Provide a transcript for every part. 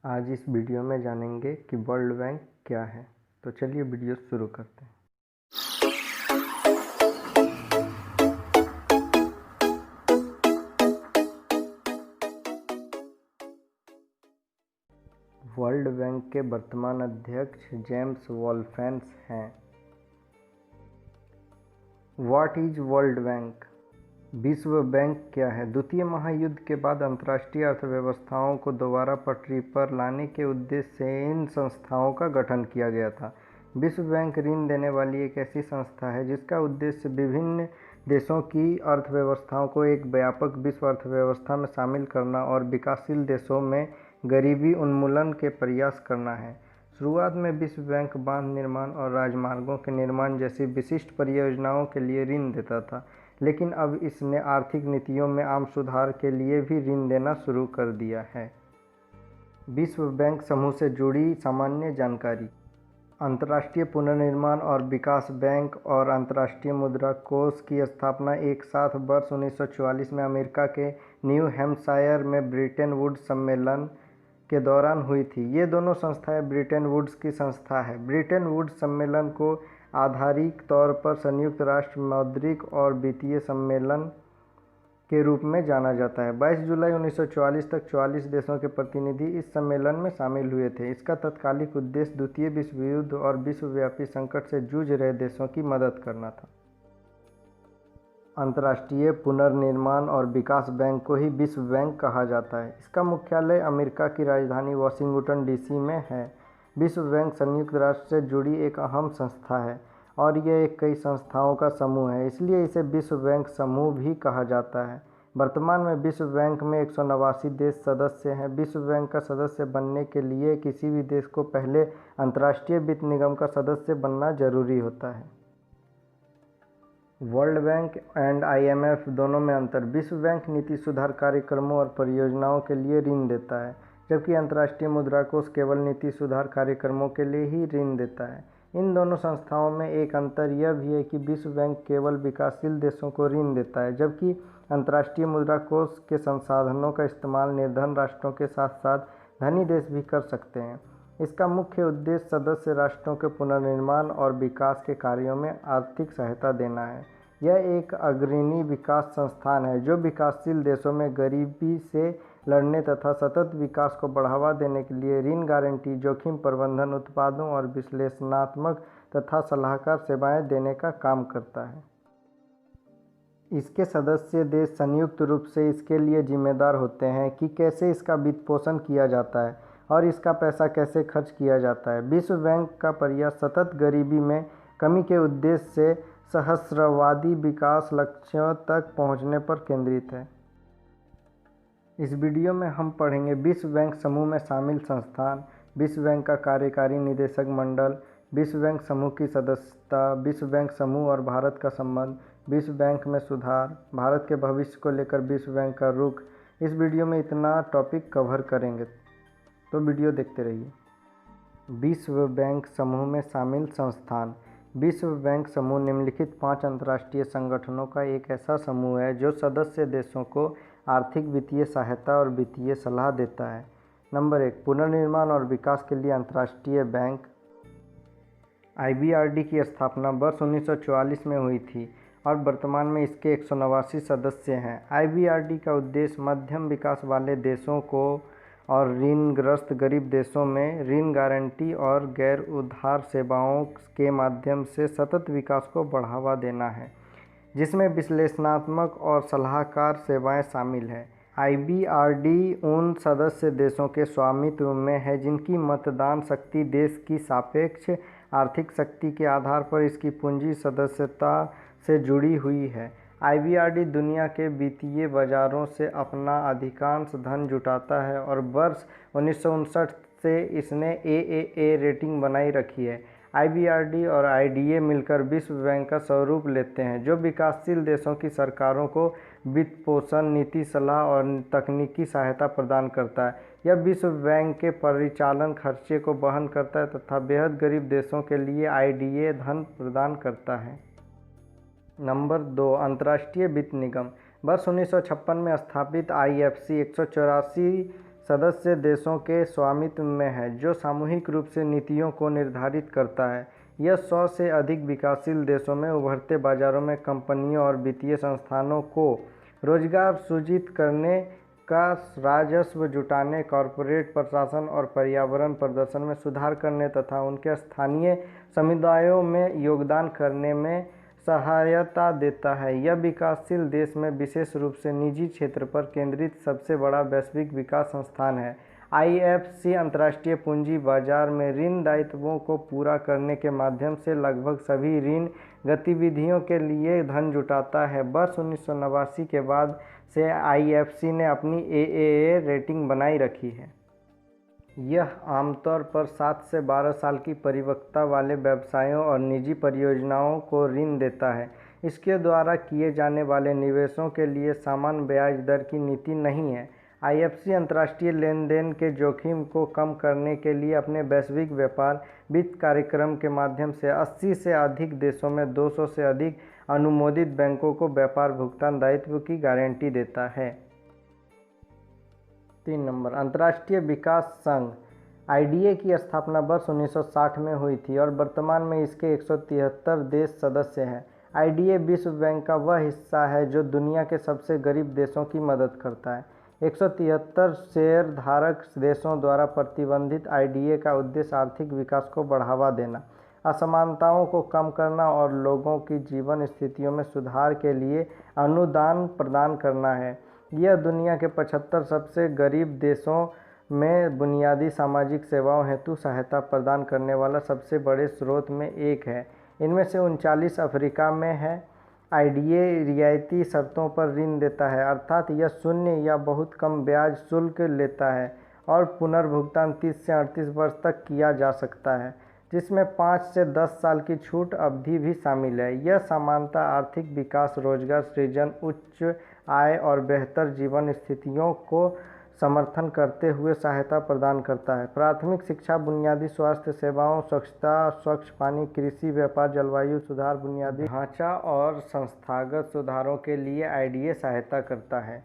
आज इस वीडियो में जानेंगे कि वर्ल्ड बैंक क्या है। तो चलिए वीडियो शुरू करते हैं। वर्ल्ड बैंक के वर्तमान अध्यक्ष जेम्स वोल्फेंस हैं। What is world bank? विश्व बैंक क्या है? द्वितीय महायुद्ध के बाद अंतर्राष्ट्रीय अर्थव्यवस्थाओं को दोबारा पटरी पर लाने के उद्देश्य से इन संस्थाओं का गठन किया गया था। विश्व बैंक ऋण देने वाली एक ऐसी संस्था है जिसका उद्देश्य विभिन्न देशों की अर्थव्यवस्थाओं को एक व्यापक विश्व अर्थव्यवस्था में शामिल करना और विकासशील देशों में गरीबी उन्मूलन के प्रयास करना है। शुरुआत में विश्व बैंक बांध निर्माण और राजमार्गों के निर्माण जैसी विशिष्ट परियोजनाओं के लिए ऋण देता था, लेकिन अब इसने आर्थिक नीतियों में आम सुधार के लिए भी ऋण देना शुरू कर दिया है। विश्व बैंक समूह से जुड़ी सामान्य जानकारी। अंतर्राष्ट्रीय पुनर्निर्माण और विकास बैंक और अंतर्राष्ट्रीय मुद्रा कोष की स्थापना एक साथ वर्ष 1944 में अमेरिका के न्यू हैम्पशायर में ब्रेटन वुड्स सम्मेलन के दौरान हुई थी। ये दोनों संस्थाएं ब्रेटन वुड्स की संस्था है। ब्रेटन वुड्स सम्मेलन को आधारिक तौर पर संयुक्त राष्ट्र मौद्रिक और वित्तीय सम्मेलन के रूप में जाना जाता है। 22 जुलाई 1944 तक 44 देशों के प्रतिनिधि इस सम्मेलन में शामिल हुए थे। इसका तत्कालिक उद्देश्य द्वितीय विश्व युद्ध और विश्वव्यापी संकट से जूझ रहे देशों की मदद करना था। अंतर्राष्ट्रीय पुनर्निर्माण और विकास बैंक को ही विश्व बैंक कहा जाता है। इसका मुख्यालय अमेरिका की राजधानी वाशिंगटन डीसी में है। विश्व बैंक संयुक्त राष्ट्र से जुड़ी एक अहम संस्था है और यह कई संस्थाओं का समूह है, इसलिए इसे विश्व बैंक समूह भी कहा जाता है। वर्तमान में विश्व बैंक में 189 देश सदस्य हैं। विश्व बैंक का सदस्य बनने के लिए किसी भी देश को पहले अंतर्राष्ट्रीय वित्त निगम का सदस्य बनना जरूरी होता है। वर्ल्ड बैंक एंड IMF दोनों में अंतर। विश्व बैंक नीति सुधार कार्यक्रमों और परियोजनाओं के लिए ऋण देता है, जबकि अंतर्राष्ट्रीय मुद्रा कोष केवल नीति सुधार कार्यक्रमों के लिए ही ऋण देता है। इन दोनों संस्थाओं में एक अंतर यह भी है कि विश्व बैंक केवल विकासशील देशों को ऋण देता है, जबकि अंतर्राष्ट्रीय मुद्रा कोष के संसाधनों का इस्तेमाल निर्धन राष्ट्रों के साथ साथ धनी देश भी कर सकते हैं। इसका मुख्य उद्देश्य सदस्य राष्ट्रों के पुनर्निर्माण और विकास के कार्यों में आर्थिक सहायता देना है। यह एक अग्रणी विकास संस्थान है जो विकासशील देशों में गरीबी से लड़ने तथा सतत विकास को बढ़ावा देने के लिए ऋण गारंटी, जोखिम प्रबंधन, उत्पादों और विश्लेषणात्मक तथा सलाहकार सेवाएं देने का काम करता है। इसके सदस्य देश संयुक्त रूप से इसके लिए जिम्मेदार होते हैं कि कैसे इसका वित्त पोषण किया जाता है और इसका पैसा कैसे खर्च किया जाता है। विश्व बैंक का प्रयास सतत गरीबी में कमी के उद्देश्य से सहस्राब्दी विकास लक्ष्यों तक पहुंचने पर केंद्रित है। इस वीडियो में हम पढ़ेंगे विश्व बैंक समूह में शामिल संस्थान, विश्व बैंक का कार्यकारी निदेशक मंडल, विश्व बैंक समूह की सदस्यता, विश्व बैंक समूह और भारत का संबंध, विश्व बैंक में सुधार, भारत के भविष्य को लेकर विश्व बैंक का रुख। इस वीडियो में इतना टॉपिक कवर करेंगे, तो वीडियो देखते रहिए। विश्व बैंक समूह में शामिल संस्थान। विश्व बैंक समूह निम्नलिखित 5 अंतर्राष्ट्रीय संगठनों का एक ऐसा समूह है जो सदस्य देशों को आर्थिक वित्तीय सहायता और वित्तीय सलाह देता है। नंबर 1, पुनर्निर्माण और विकास के लिए अंतर्राष्ट्रीय बैंक। IBRD की स्थापना वर्ष 1944 में हुई थी और वर्तमान में इसके 189 सदस्य हैं। IBRD का उद्देश्य मध्यम विकास वाले देशों को और ऋणग्रस्त गरीब देशों में ऋण गारंटी और गैर उधार सेवाओं के माध्यम से सतत विकास को बढ़ावा देना है, जिसमें विश्लेषणात्मक और सलाहकार सेवाएं शामिल हैं। IBRD उन सदस्य देशों के स्वामित्व में है जिनकी मतदान शक्ति देश की सापेक्ष आर्थिक शक्ति के आधार पर इसकी पूंजी सदस्यता से जुड़ी हुई है। IBRD दुनिया के वित्तीय बाजारों से अपना अधिकांश धन जुटाता है और वर्ष 1959 से इसने AAA रेटिंग बनाई रखी है। IBRD और IDA मिलकर विश्व बैंक का स्वरूप लेते हैं, जो विकासशील देशों की सरकारों को वित्त पोषण, नीति सलाह और तकनीकी सहायता प्रदान करता है। यह विश्व बैंक के परिचालन खर्चे को वहन करता है तथा बेहद गरीब देशों के लिए IDA धन प्रदान करता है। नंबर 2, अंतर्राष्ट्रीय वित्त निगम। वर्ष 1956 में स्थापित IFC 184 सदस्य देशों के स्वामित्व में है, जो सामूहिक रूप से नीतियों को निर्धारित करता है। यह 100 से अधिक विकासशील देशों में उभरते बाजारों में कंपनियों और वित्तीय संस्थानों को रोजगार सृजित करने का, राजस्व जुटाने, कॉरपोरेट प्रशासन और पर्यावरण प्रदर्शन में सुधार करने तथा उनके स्थानीय समुदायों में योगदान करने में सहायता देता है। यह विकासशील देश में विशेष रूप से निजी क्षेत्र पर केंद्रित सबसे बड़ा वैश्विक विकास संस्थान है। IFC अंतर्राष्ट्रीय पूंजी बाजार में ऋण दायित्वों को पूरा करने के माध्यम से लगभग सभी ऋण गतिविधियों के लिए धन जुटाता है। वर्ष 1989 के बाद से IFC ने अपनी AAA रेटिंग बनाए रखी है। यह आमतौर पर 7 से 12 साल की परिपक्वता वाले व्यवसायों और निजी परियोजनाओं को ऋण देता है। इसके द्वारा किए जाने वाले निवेशों के लिए समान ब्याज दर की नीति नहीं है। IFC अंतर्राष्ट्रीय लेन देन के जोखिम को कम करने के लिए अपने वैश्विक व्यापार वित्त कार्यक्रम के माध्यम से 80 से अधिक देशों में 200 से अधिक अनुमोदित बैंकों को व्यापार भुगतान दायित्व की गारंटी देता है। 3 नंबर, अंतर्राष्ट्रीय विकास संघ IDA की स्थापना वर्ष 1960 में हुई थी और वर्तमान में इसके 173 देश सदस्य हैं। IDA विश्व बैंक का वह हिस्सा है जो दुनिया के सबसे गरीब देशों की मदद करता है। 173 शेयर धारक देशों द्वारा प्रतिबंधित IDA का उद्देश्य आर्थिक विकास को बढ़ावा देना, असमानताओं को कम करना और लोगों की जीवन स्थितियों में सुधार के लिए अनुदान प्रदान करना है। यह दुनिया के 75 सबसे गरीब देशों में बुनियादी सामाजिक सेवाओं हेतु सहायता प्रदान करने वाला सबसे बड़े स्रोत में एक है। इनमें से 39 अफ्रीका में है। IDA रियायती शर्तों पर ऋण देता है, अर्थात यह शून्य या बहुत कम ब्याज शुल्क लेता है और पुनर्भुगतान 30 से 38 वर्ष तक किया जा सकता है, जिसमें 5 से 10 साल की छूट अवधि भी शामिल है। यह समानता, आर्थिक विकास, रोजगार सृजन, उच्च आय और बेहतर जीवन स्थितियों को समर्थन करते हुए सहायता प्रदान करता है। प्राथमिक शिक्षा, बुनियादी स्वास्थ्य सेवाओं, स्वच्छता, स्वच्छ पानी, कृषि, व्यापार, जलवायु सुधार, बुनियादी ढांचा और संस्थागत सुधारों के लिए IDA सहायता करता है।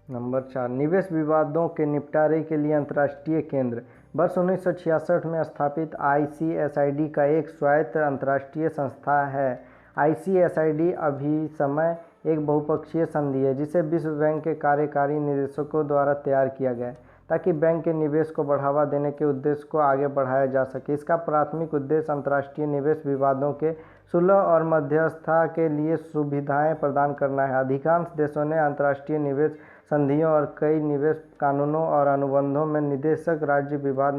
नंबर 4, निवेश विवादों के निपटारे के लिए अंतर्राष्ट्रीय केंद्र। वर्ष 1966 में स्थापित ICSID का एक स्वायत्त अंतर्राष्ट्रीय संस्था है। ICSID अभी समय एक बहुपक्षीय संधि है जिसे विश्व बैंक के कार्यकारी निदेशकों द्वारा तैयार किया गया है ताकि बैंक के निवेश को बढ़ावा देने के उद्देश्य को आगे बढ़ाया जा सके। इसका प्राथमिक उद्देश्य अंतर्राष्ट्रीय निवेश विवादों के सुलह और मध्यस्थता के लिए सुविधाएं प्रदान करना है। अधिकांश देशों ने अंतर्राष्ट्रीय निवेश संधियों और कई निवेश कानूनों और अनुबंधों में निदेशक राज्य विवाद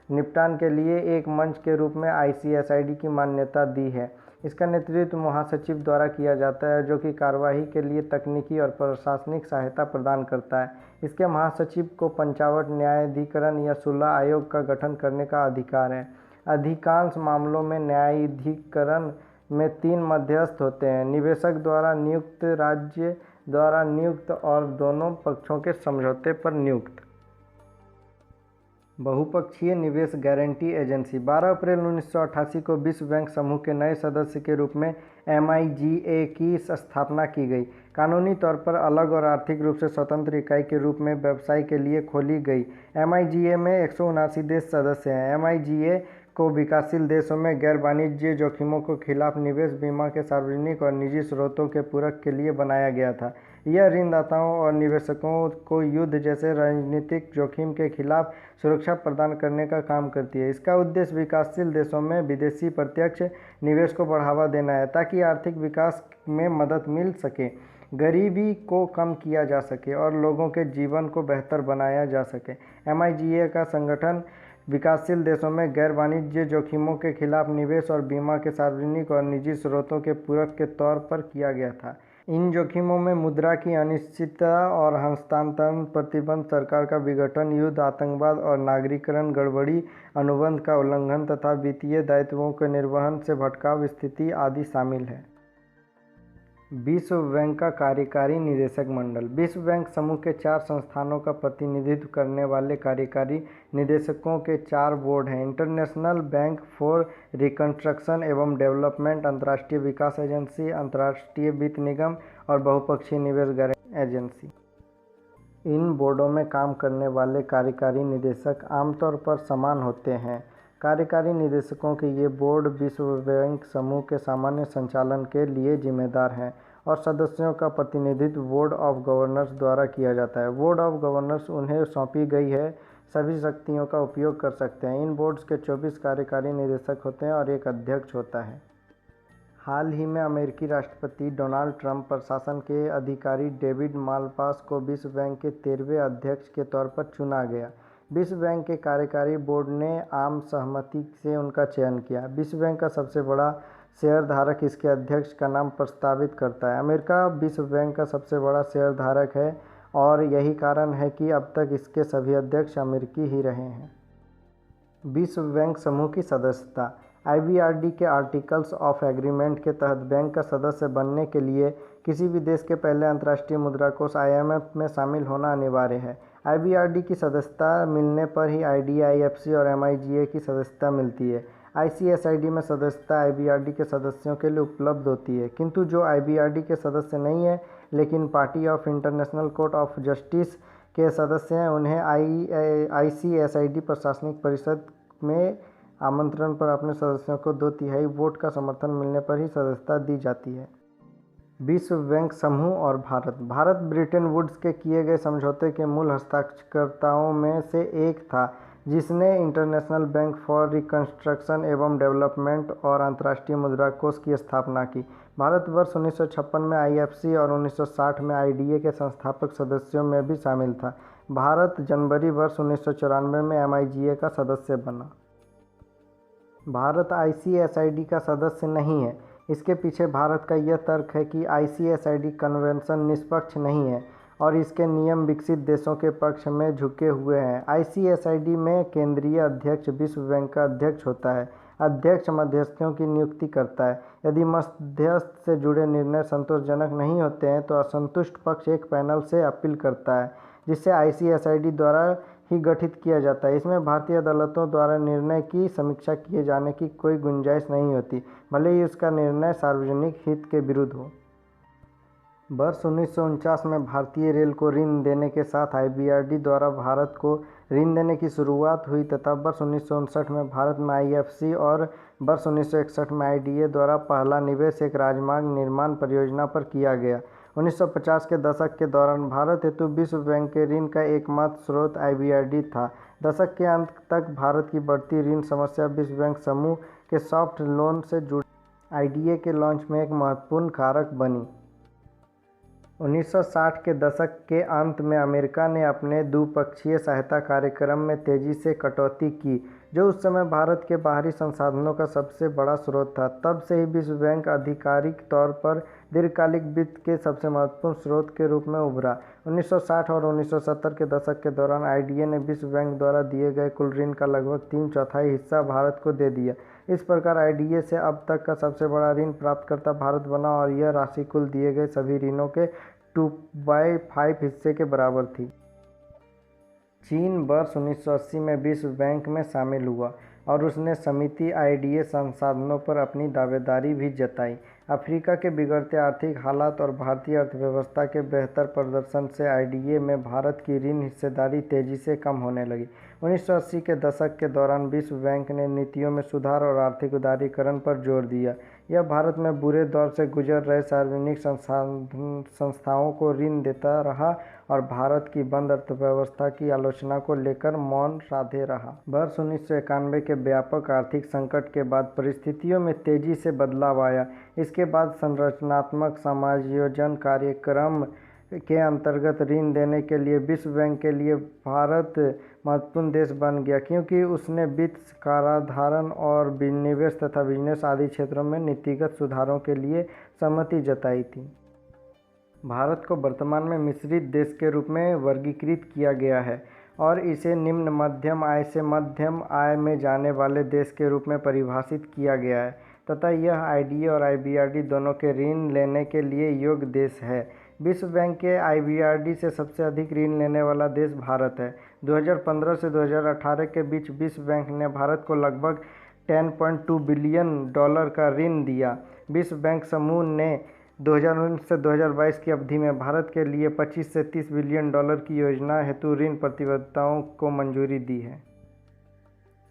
निपटान के लिए एक मंच के रूप में ICSID की मान्यता दी है। इसका नेतृत्व महासचिव द्वारा किया जाता है, जो कि कार्यवाही के लिए तकनीकी और प्रशासनिक सहायता प्रदान करता है। इसके महासचिव को पंचायत न्यायाधिकरण या सुलह आयोग का गठन करने का अधिकार है। अधिकांश मामलों में न्यायाधिकरण में 3 मध्यस्थ होते हैं, निवेशक द्वारा नियुक्त, राज्य द्वारा नियुक्त और दोनों पक्षों के समझौते पर नियुक्त। बहुपक्षीय निवेश गारंटी एजेंसी। 12 अप्रैल 1988 को विश्व बैंक समूह के नए सदस्य के रूप में MIGA की स्थापना की गई। कानूनी तौर पर अलग और आर्थिक रूप से स्वतंत्र इकाई के रूप में व्यवसाय के लिए खोली गई। MIGA में 179 देश सदस्य हैं। MIGA को विकासशील देशों में गैर वाणिज्य जोखिमों के खिलाफ निवेश बीमा के सार्वजनिक और निजी स्रोतों के पूरक के लिए बनाया गया था। यह ऋणदाताओं और निवेशकों को युद्ध जैसे राजनीतिक जोखिम के खिलाफ सुरक्षा प्रदान करने का काम करती है। इसका उद्देश्य विकासशील देशों में विदेशी प्रत्यक्ष निवेश को बढ़ावा देना है ताकि आर्थिक विकास में मदद मिल सके, गरीबी को कम किया जा सके और लोगों के जीवन को बेहतर बनाया जा सके। MIGA का संगठन विकासशील देशों में गैर वाणिज्य जोखिमों के खिलाफ निवेश और बीमा के सार्वजनिक और निजी स्रोतों के पूरक के तौर पर किया गया था। इन जोखिमों में मुद्रा की अनिश्चितता और हस्तांतरण प्रतिबंध, सरकार का विघटन, युद्ध, आतंकवाद और नागरिकरण गड़बड़ी, अनुबंध का उल्लंघन तथा वित्तीय दायित्वों के निर्वहन से भटकाव स्थिति आदि शामिल है। विश्व बैंक का कार्यकारी निदेशक मंडल। विश्व बैंक समूह के 4 संस्थानों का प्रतिनिधित्व करने वाले कार्यकारी निदेशकों के 4 बोर्ड हैं। इंटरनेशनल बैंक फॉर रिकंस्ट्रक्शन एवं डेवलपमेंट, अंतर्राष्ट्रीय विकास एजेंसी, अंतर्राष्ट्रीय वित्त निगम और बहुपक्षीय निवेश गारंटी एजेंसी। इन बोर्डों में काम करने वाले कार्यकारी निदेशक आमतौर पर समान होते हैं। कार्यकारी निदेशकों के ये बोर्ड विश्व बैंक समूह के सामान्य संचालन के लिए जिम्मेदार हैं और सदस्यों का प्रतिनिधित्व बोर्ड ऑफ गवर्नर्स द्वारा किया जाता है। बोर्ड ऑफ गवर्नर्स उन्हें सौंपी गई है सभी शक्तियों का उपयोग कर सकते हैं। इन बोर्ड्स के 24 कार्यकारी निदेशक होते हैं और एक अध्यक्ष होता है। हाल ही में अमेरिकी राष्ट्रपति डोनाल्ड ट्रंप प्रशासन के अधिकारी डेविड मालपास को विश्व बैंक के 13वें अध्यक्ष के तौर पर चुना गया। विश्व बैंक के कार्यकारी बोर्ड ने आम सहमति से उनका चयन किया। विश्व बैंक का सबसे बड़ा शेयरधारक इसके अध्यक्ष का नाम प्रस्तावित करता है। अमेरिका विश्व बैंक का सबसे बड़ा शेयरधारक है और यही कारण है कि अब तक इसके सभी अध्यक्ष अमेरिकी ही रहे हैं। विश्व बैंक समूह की सदस्यता। IBRD के आर्टिकल्स ऑफ एग्रीमेंट के तहत बैंक का सदस्य बनने के लिए किसी भी देश के पहले अंतर्राष्ट्रीय मुद्रा कोष IMF में शामिल होना अनिवार्य है। IBRD की सदस्यता मिलने पर ही IDIFC और MIGA की सदस्यता मिलती है। ICSID में सदस्यता IBRD के सदस्यों के लिए उपलब्ध होती है, किंतु जो IBRD के सदस्य नहीं है लेकिन party of international court of justice के सदस्य हैं, उन्हें ICSID प्रशासनिक परिषद में आमंत्रण पर अपने सदस्यों को 2/3 वोट का समर्थन मिलने पर ही सदस्यता दी जाती है। विश्व बैंक समूह और भारत ब्रिटेन वुड्स के किए गए समझौते के मूल हस्ताक्षरकर्ताओं में से एक था, जिसने इंटरनेशनल बैंक फॉर रिकंस्ट्रक्शन एवं डेवलपमेंट और अंतर्राष्ट्रीय मुद्रा कोष की स्थापना की। भारतवर्ष 1956 में IFC और 1960 में IDA के संस्थापक सदस्यों में भी शामिल था। भारत जनवरी वर्ष 1994 में MIGA का सदस्य बना। भारत ICSID का सदस्य नहीं है। इसके पीछे भारत का यह तर्क है कि ICSID कन्वेंशन निष्पक्ष नहीं है और इसके नियम विकसित देशों के पक्ष में झुके हुए हैं। ICSID में केंद्रीय अध्यक्ष विश्व बैंक का अध्यक्ष होता है। अध्यक्ष मध्यस्थों की नियुक्ति करता है। यदि मध्यस्थ से जुड़े निर्णय संतोषजनक नहीं होते हैं तो असंतुष्ट पक्ष एक पैनल से अपील करता है, जिसे ICSID द्वारा ही गठित किया जाता है। इसमें भारतीय अदालतों द्वारा निर्णय की समीक्षा किए जाने की कोई गुंजाइश नहीं होती, भले ही उसका निर्णय सार्वजनिक हित के विरुद्ध हो। वर्ष 1949 में भारतीय रेल को ऋण देने के साथ IBRD द्वारा भारत को ऋण देने की शुरुआत हुई तथा वर्ष 1959 में भारत में IFC और वर्ष 1961 में IDA द्वारा पहला निवेश एक राजमार्ग निर्माण परियोजना पर किया गया। 1950 के दशक के दौरान भारत हेतु विश्व बैंक के ऋण का एकमात्र स्रोत IBRD था। दशक के अंत तक भारत की बढ़ती ऋण समस्या विश्व बैंक समूह के सॉफ्ट लोन से जुड़े IDA के लॉन्च में एक महत्वपूर्ण कारक बनी। 1960 के दशक के अंत में अमेरिका ने अपने द्विपक्षीय सहायता कार्यक्रम में तेजी से कटौती की, जो उस समय भारत के बाहरी संसाधनों का सबसे बड़ा स्रोत था। तब से ही विश्व बैंक आधिकारिक तौर पर दीर्घकालिक वित्त के सबसे महत्वपूर्ण स्रोत के रूप में उभरा। 1960 और 1970 के दशक के दौरान IDA ने विश्व बैंक द्वारा दिए गए कुल ऋण का लगभग 3/4 हिस्सा भारत को दे दिया। इस प्रकार IDA से अब तक का सबसे बड़ा ऋण प्राप्तकर्ता भारत बना और यह राशि कुल दिए गए सभी ऋणों के 2/5 हिस्से के बराबर थी। चीन वर्ष 1980 में विश्व बैंक में शामिल हुआ और उसने समिति IDA संसाधनों पर अपनी दावेदारी भी जताई। अफ्रीका के बिगड़ते आर्थिक हालात और भारतीय अर्थव्यवस्था के बेहतर प्रदर्शन से IDA में भारत की ऋण हिस्सेदारी तेजी से कम होने लगी। 1980 के दशक के दौरान विश्व बैंक ने नीतियों में सुधार और आर्थिक उदारीकरण पर जोर दिया। यह भारत में बुरे दौर से गुजर रहे सार्वजनिक संस्थाओं को ऋण देता रहा और भारत की बंद अर्थव्यवस्था की आलोचना को लेकर मौन साधे रहा। वर्ष 1991 के व्यापक आर्थिक संकट के बाद परिस्थितियों में तेजी से बदलाव आया। इसके बाद संरचनात्मक समायोजन कार्यक्रम के अंतर्गत ऋण देने के लिए विश्व बैंक के लिए भारत महत्वपूर्ण देश बन गया, क्योंकि उसने वित्त, कराधान और निवेश तथा बिजनेस आदि क्षेत्रों में नीतिगत सुधारों के लिए सहमति जताई थी। भारत को वर्तमान में मिश्रित देश के रूप में वर्गीकृत किया गया है और इसे निम्न मध्यम आय से मध्यम आय में जाने वाले देश के रूप में परिभाषित किया गया है तथा यह IDA और IBRD दोनों के ऋण लेने के लिए योग्य देश है। विश्व बैंक के IBRD से सबसे अधिक ऋण लेने वाला देश भारत है। 2015 से 2018 के बीच विश्व बैंक ने भारत को लगभग $10.2 बिलियन का ऋण दिया। विश्व बैंक समूह ने 2019 से 2022 की अवधि में भारत के लिए 25 से 30 बिलियन डॉलर की योजना हेतु ऋण प्रतिबद्धताओं को मंजूरी दी है।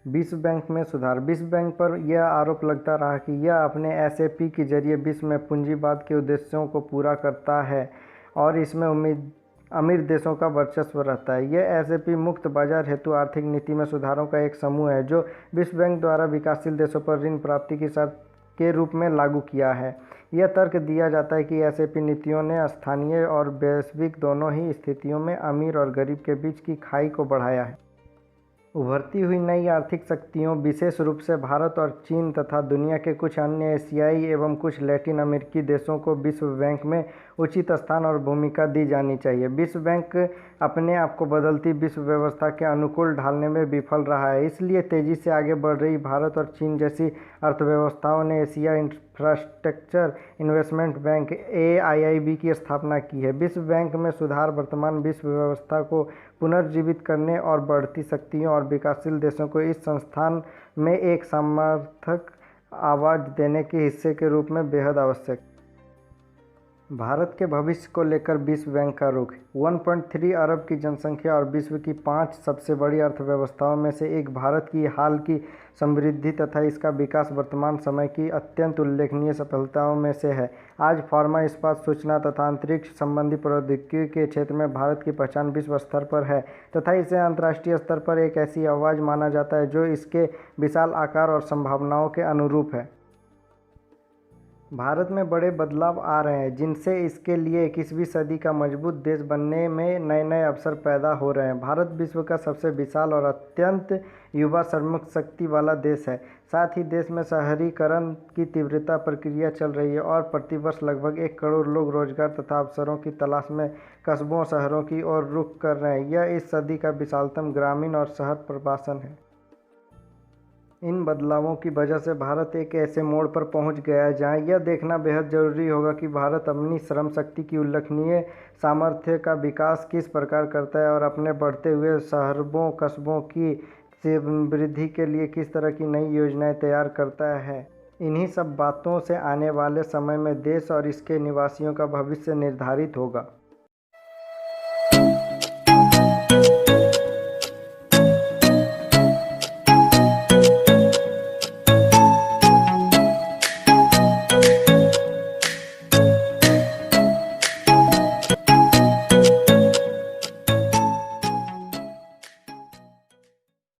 विश्व बैंक में सुधार। विश्व बैंक पर यह आरोप लगता रहा कि यह अपने एसएपी के जरिए विश्व में पूंजीवाद के उद्देश्यों को पूरा करता है और इसमें अमीर देशों का वर्चस्व रहता है। यह एसएपी मुक्त बाजार हेतु आर्थिक नीति में सुधारों का एक समूह है जो विश्व बैंक द्वारा विकासशील देशों पर ऋण प्राप्ति की शर्त के रूप में लागू किया है। यह तर्क दिया जाता है कि एसएपी नीतियों ने स्थानीय और वैश्विक दोनों ही स्थितियों में अमीर और गरीब के बीच की खाई को बढ़ाया है। उभरती हुई नई आर्थिक शक्तियों, विशेष रूप से भारत और चीन तथा दुनिया के कुछ अन्य एशियाई एवं कुछ लैटिन अमेरिकी देशों को विश्व बैंक में उचित स्थान और भूमिका दी जानी चाहिए। विश्व बैंक अपने आप को बदलती विश्व व्यवस्था के अनुकूल ढालने में विफल रहा है, इसलिए तेजी से आगे बढ़ रही भारत और चीन जैसी अर्थव्यवस्थाओं ने Asia infrastructure investment bank AIIB की स्थापना की है। विश्व बैंक में सुधार वर्तमान विश्व व्यवस्था को पुनर्जीवित करने और बढ़ती शक्तियों और विकासशील देशों को इस संस्थान में एक समर्थक आवाज़ देने के हिस्से के रूप में बेहद आवश्यक। भारत के भविष्य को लेकर विश्व बैंक का रुख। 1.3 अरब की जनसंख्या और विश्व की 5 सबसे बड़ी अर्थव्यवस्थाओं में से एक भारत की हाल की समृद्धि तथा इसका विकास वर्तमान समय की अत्यंत उल्लेखनीय सफलताओं में से है। आज फार्मा, इस्पात, सूचना तथा अंतरिक्ष संबंधी प्रौद्योगिकी के क्षेत्र में भारत की पहचान विश्व स्तर पर है तथा इसे अंतर्राष्ट्रीय स्तर पर एक ऐसी आवाज़ माना जाता है जो इसके विशाल आकार और संभावनाओं के अनुरूप है। भारत में बड़े बदलाव आ रहे हैं जिनसे इसके लिए 21वीं सदी का मजबूत देश बनने में नए नए अवसर पैदा हो रहे हैं। भारत विश्व का सबसे विशाल और अत्यंत युवा श्रमिक शक्ति वाला देश है। साथ ही देश में शहरीकरण की तीव्रता प्रक्रिया चल रही है और प्रतिवर्ष लगभग 1 करोड़ लोग रोजगार तथा अवसरों की तलाश में कस्बों शहरों की ओर रुख कर रहे हैं। यह इस सदी का विशालतम ग्रामीण और शहर प्रवासन है। इन बदलावों की वजह से भारत एक ऐसे मोड़ पर पहुंच गया है जहां यह देखना बेहद ज़रूरी होगा कि भारत अपनी श्रम शक्ति की उल्लेखनीय सामर्थ्य का विकास किस प्रकार करता है और अपने बढ़ते हुए शहरों कस्बों की समृद्धि के लिए किस तरह की नई योजनाएं तैयार करता है। इन्हीं सब बातों से आने वाले समय में देश और इसके निवासियों का भविष्य निर्धारित होगा।